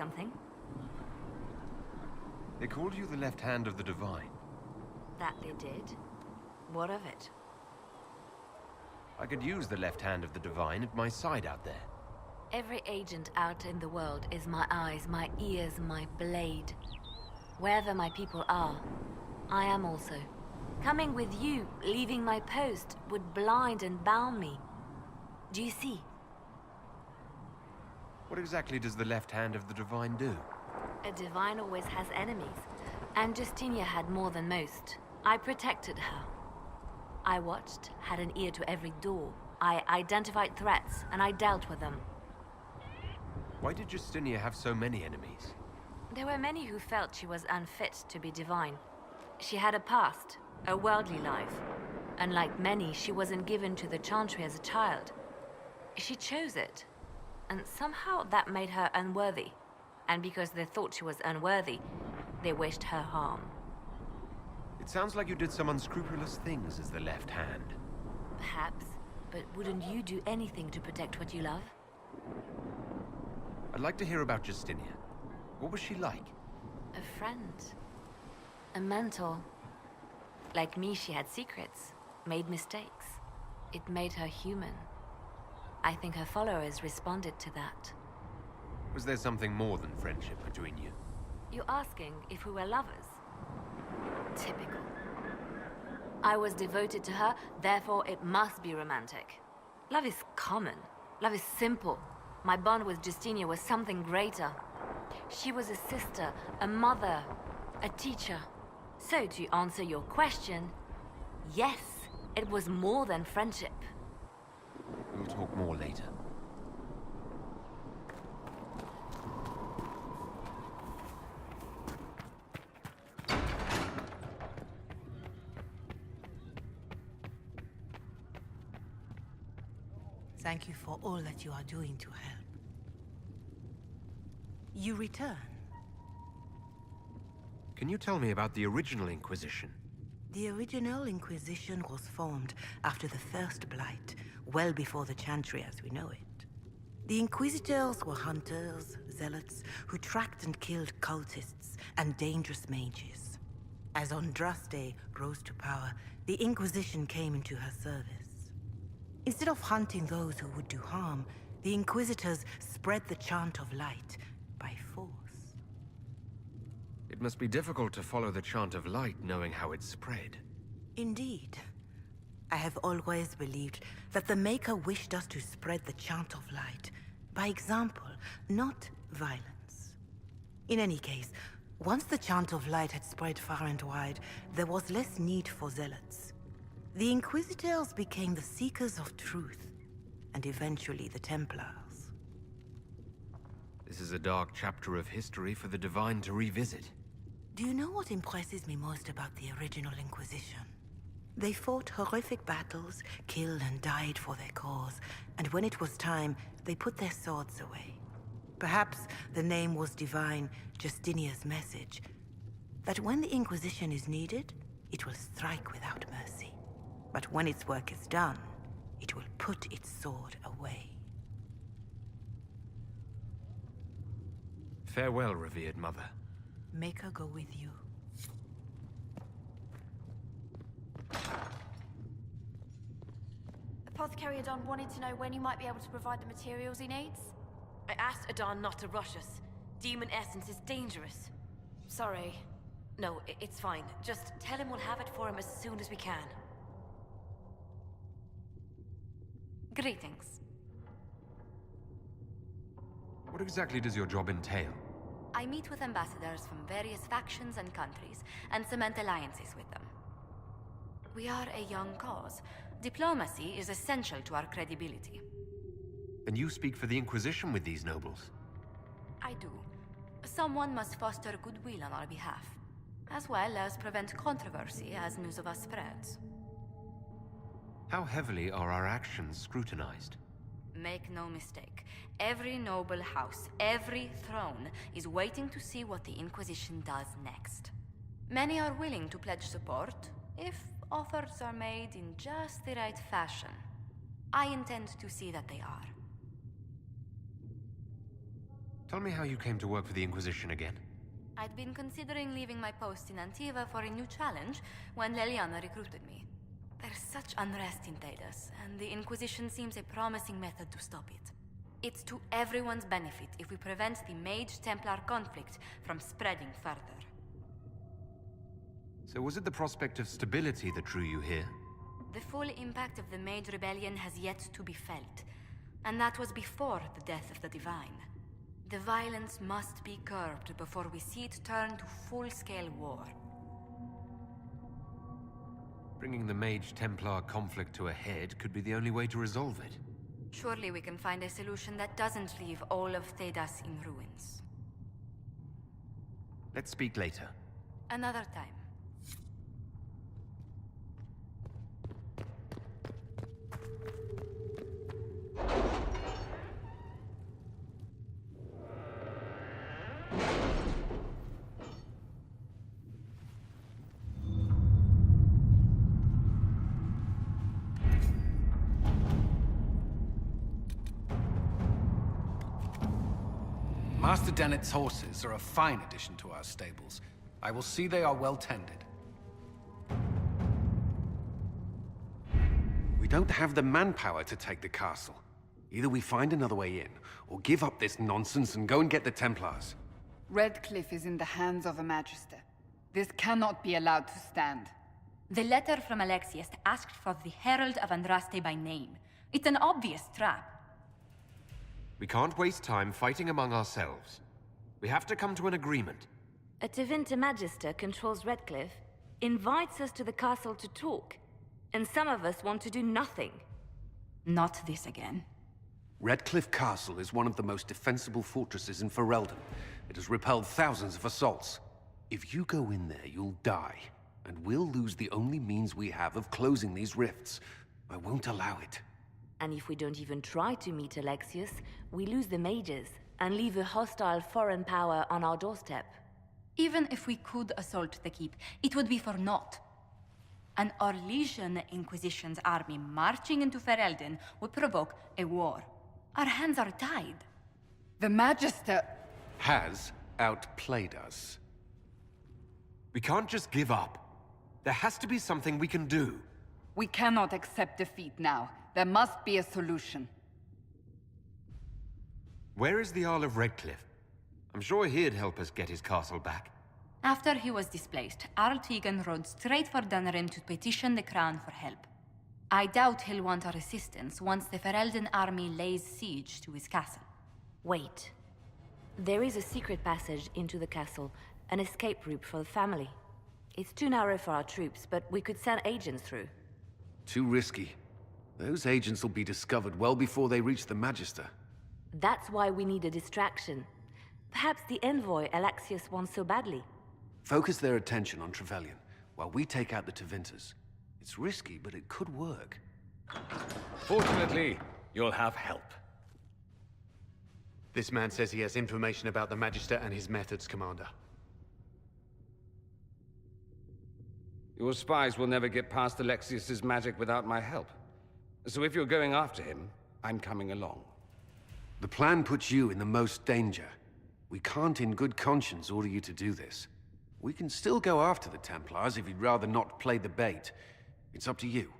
something? They called you the left hand of the Divine. That they did. What of it? I could use the left hand of the Divine at my side out there. Every agent out in the world is my eyes, my ears, my blade. Wherever my people are, I am also. Coming with you, leaving my post, would blind and bound me. Do you see? What exactly does the left hand of the Divine do? A divine always has enemies, and Justinia had more than most. I protected her. I watched, had an ear to every door. I identified threats, and I dealt with them. Why did Justinia have so many enemies? There were many who felt she was unfit to be divine. She had a past, a worldly life. And like many, she wasn't given to the Chantry as a child. She chose it. And somehow that made her unworthy. And because they thought she was unworthy, they wished her harm. It sounds like you did some unscrupulous things as the left hand. Perhaps, but wouldn't you do anything to protect what you love? I'd like to hear about Justinia. What was she like? A friend. A mentor. Like me, she had secrets, made mistakes. It made her human. I think her followers responded to that. Was there something more than friendship between you? You're asking if we were lovers? Typical. I was devoted to her, therefore it must be romantic. Love is common. Love is simple. My bond with Justinia was something greater. She was a sister, a mother, a teacher. So to answer your question, yes, it was more than friendship. We'll talk more later. Thank you for all that you are doing to help. You return. Can you tell me about the original Inquisition? The original Inquisition was formed after the First Blight, well before the Chantry as we know it. The Inquisitors were hunters, zealots, who tracked and killed cultists and dangerous mages. As Andraste rose to power, the Inquisition came into her service. Instead of hunting those who would do harm, the Inquisitors spread the chant of light by force. It must be difficult to follow the chant of light knowing how it spread. Indeed. I have always believed that the Maker wished us to spread the chant of light by example, not violence. In any case, once the chant of light had spread far and wide, there was less need for zealots. The Inquisitors became the seekers of truth, and eventually the Templars. This is a dark chapter of history for the Divine to revisit. Do you know what impresses me most about the original Inquisition? They fought horrific battles, killed and died for their cause, and when it was time, they put their swords away. Perhaps the name was divine, Justinia's message, that when the Inquisition is needed, it will strike without mercy. But when its work is done, it will put its sword away. Farewell, revered mother. Make her go with you. Apothecary Adon wanted to know when you might be able to provide the materials he needs. I asked Adon not to rush us. Demon essence is dangerous. Sorry. No, it's fine. Just tell him we'll have it for him as soon as we can. Greetings. What exactly does your job entail? I meet with ambassadors from various factions and countries, and cement alliances with them. We are a young cause. Diplomacy is essential to our credibility. Then you speak for the Inquisition with these nobles? I do. Someone must foster goodwill on our behalf, as well as prevent controversy as news of us spreads. How heavily are our actions scrutinized? Make no mistake, every noble house, every throne is waiting to see what the Inquisition does next. Many are willing to pledge support, if offers are made in just the right fashion. I intend to see that they are. Tell me how you came to work for the Inquisition again. I'd been considering leaving my post in Antiva for a new challenge when Leliana recruited me. There's such unrest in Thedas, and the Inquisition seems a promising method to stop it. It's to everyone's benefit if we prevent the Mage-Templar conflict from spreading further. So was it the prospect of stability that drew you here? The full impact of the Mage Rebellion has yet to be felt, and that was before the death of the Divine. The violence must be curbed before we see it turn to full-scale war. Bringing the Mage-Templar conflict to a head could be the only way to resolve it. Surely we can find a solution that doesn't leave all of Thedas in ruins. Let's speak later. Another time. Master Dennett's horses are a fine addition to our stables. I will see they are well tended. We don't have the manpower to take the castle. Either we find another way in, or give up this nonsense and go and get the Templars. Redcliffe is in the hands of a Magister. This cannot be allowed to stand. The letter from Alexius asked for the Herald of Andraste by name. It's an obvious trap. We can't waste time fighting among ourselves. We have to come to an agreement. A Tevinter Magister controls Redcliffe, invites us to the castle to talk, and some of us want to do nothing. Not this again. Redcliffe Castle is one of the most defensible fortresses in Ferelden. It has repelled thousands of assaults. If you go in there, you'll die. And we'll lose the only means we have of closing these rifts. I won't allow it. And if we don't even try to meet Alexius, we lose the mages and leave a hostile foreign power on our doorstep. Even if we could assault the keep, it would be for naught. An Orlesian Inquisition's army marching into Ferelden would provoke a war. Our hands are tied. The Magister... Has outplayed us. We can't just give up. There has to be something we can do. We cannot accept defeat now. There must be a solution. Where is the Jarl of Redcliffe? I'm sure he'd help us get his castle back. After he was displaced, Arl Tegan rode straight for Dunrim to petition the Crown for help. I doubt he'll want our assistance once the Ferelden army lays siege to his castle. Wait. There is a secret passage into the castle, an escape route for the family. It's too narrow for our troops, but we could send agents through. Too risky. Those agents will be discovered well before they reach the Magister. That's why we need a distraction. Perhaps the envoy Alexius wants so badly. Focus their attention on Trevelyan, while we take out the Tevinters. It's risky, but it could work. Fortunately, you'll have help. This man says he has information about the Magister and his methods, Commander. Your spies will never get past Alexius's magic without my help. So if you're going after him, I'm coming along. The plan puts you in the most danger. We can't in good conscience order you to do this. We can still go after the Templars if you'd rather not play the bait. It's up to you.